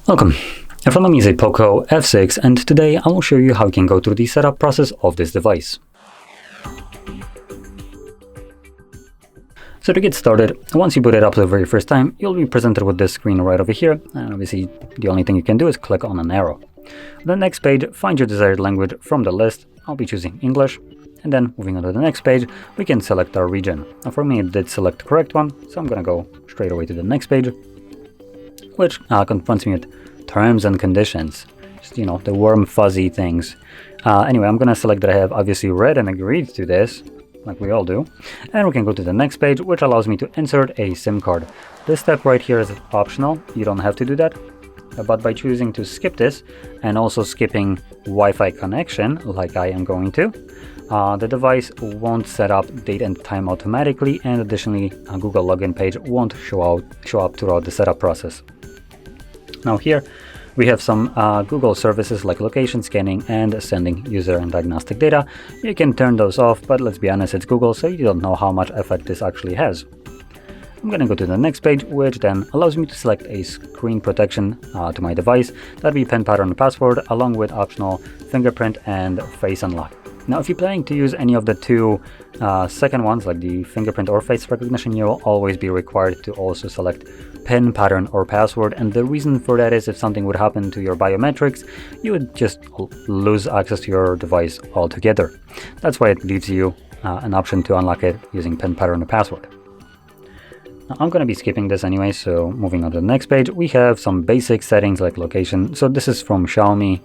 Welcome. In front of me is a POCO F6, and today I will show you how you can go through the setup process of this device. So to get started, once you boot it up the very first time, you'll be presented with this screen right over here, and obviously the only thing you can do is click on an arrow. On the next page, find your desired language from the list. I'll be choosing English, and then moving on to the next page, we can select our region. Now for me, it did select the correct one, so I'm gonna go straight away to the next page, which confronts me with terms and conditions, just, you know, the warm fuzzy things. Anyway, I'm gonna select that I have obviously read and agreed to this, like we all do, and we can go to the next page, which allows me to insert a SIM card. This step right here is optional, you don't have to do that, but by choosing to skip this and also skipping Wi-Fi connection, like I am going to, the device won't set up date and time automatically, and additionally a Google login page won't show up throughout the setup process. Now here we have some Google services like location scanning and sending user and diagnostic data. You can turn those off, but let's be honest, it's Google, so you don't know how much effect this actually has. I'm going to go to the next page, which then allows me to select a screen protection to my device. That'd be pen pattern password, along with optional fingerprint and face unlock. Now, if you're planning to use any of the two second ones, like the fingerprint or face recognition, you will always be required to also select pin pattern or password. And the reason for that is if something would happen to your biometrics, you would just lose access to your device altogether. That's why it leaves you an option to unlock it using pin pattern or password. Now, I'm going to be skipping this anyway, so moving on to the next page, we have some basic settings like location. So this is from Xiaomi.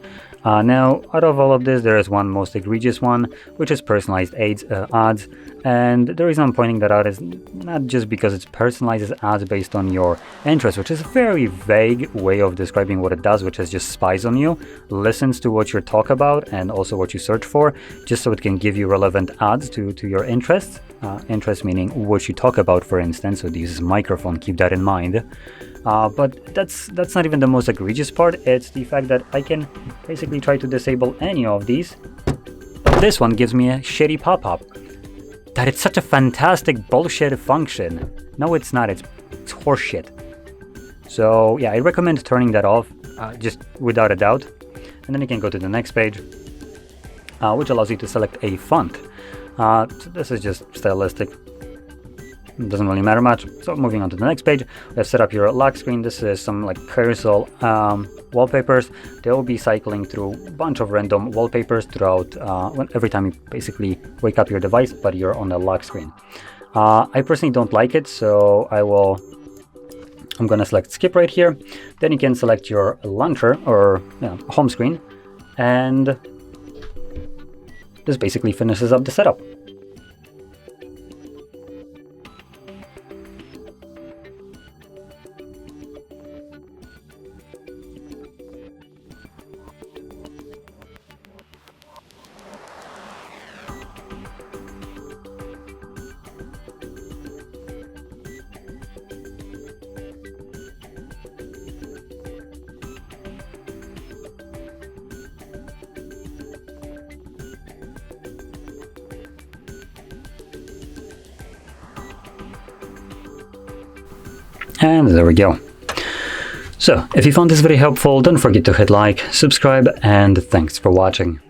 Now, out of all of this, there is one most egregious one, which is personalized ads. And the reason I'm pointing that out is not just because it personalizes ads based on your interest, which is a very vague way of describing what it does, which is just spies on you, listens to what you talk about and also what you search for, just so it can give you relevant ads to your interests. Interest meaning what you talk about, for instance, so it uses microphone, keep that in mind. But that's not even the most egregious part. It's the fact that I can basically try to disable any of these. This one gives me a shitty pop-up. That it's such a fantastic bullshit function. No, it's not. It's horseshit. So yeah, I recommend turning that off, just without a doubt. And then you can go to the next page, which allows you to select a font. So this is just stylistic. It doesn't really matter much. So moving on to the next page, we have set up your lock screen. This is some like carousel wallpapers. They will be cycling through a bunch of random wallpapers throughout every time you basically wake up your device, but you're on the lock screen. I personally don't like it, so I'm gonna select skip right here. Then you can select your launcher or home screen, and this basically finishes up the setup. And there we go. So, if you found this video helpful, don't forget to hit like, subscribe, and thanks for watching.